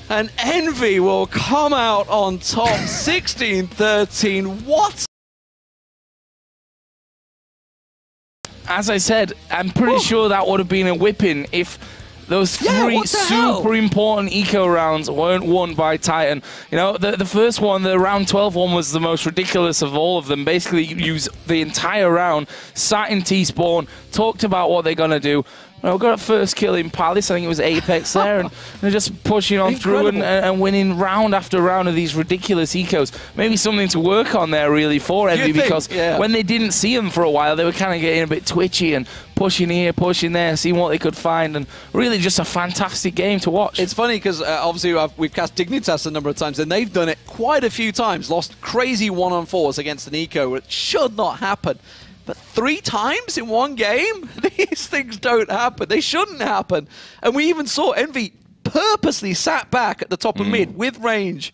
[SPEAKER 2] And EnVy will come out on top. 16-13. What?
[SPEAKER 1] As I said, I'm pretty sure that would have been a whipping if those 3 super important eco rounds weren't won by Titan. You know, the first one, the round 12 one, was the most ridiculous of all of them. Basically, you use the entire round, sat in T-spawn, talked about what they're going to do. Well, got a first kill in Palace. I think it was Apex there, and they're just pushing on through and winning round after round of these ridiculous ecos. Maybe something to work on there, really, for EnVy, because when they didn't see them for a while, they were kind of getting a bit twitchy and pushing here, pushing there, seeing what they could find, and really just a fantastic game to watch.
[SPEAKER 2] It's funny because obviously we've cast Dignitas a number of times, and they've done it quite a few times. Lost crazy 1-on-4s against an eco, which should not happen. But 3 times in one game? These things don't happen. They shouldn't happen. And we even saw EnVy purposely sat back at the top of mid with range,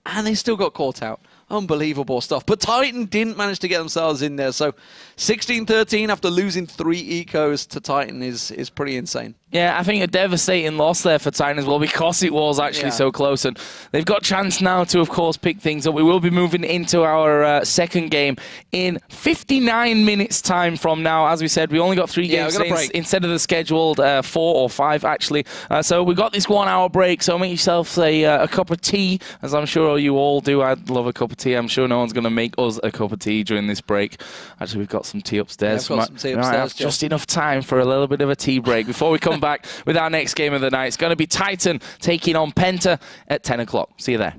[SPEAKER 2] and they still got caught out. Unbelievable stuff. But Titan didn't manage to get themselves in there. So 16-13 after losing 3 ecos to Titan is pretty insane.
[SPEAKER 1] Yeah, I think a devastating loss there for Titan as well, because it was actually so close. And they've got chance now to, of course, pick things up. We will be moving into our second game in 59 minutes time from now. As we said, we only got 3 games instead of the scheduled 4 or 5, actually. So we got this 1-hour break, so make yourself a cup of tea, as I'm sure you all do. I'd love a cup of tea. I'm sure no one's going to make us a cup of tea during this break. Actually, we've got some tea upstairs.
[SPEAKER 2] Yeah, I've got some tea upstairs,
[SPEAKER 1] just enough time for a little bit of a tea break before we come back with our next game of the night. It's going to be Titan taking on Penta at 10 o'clock. See you there.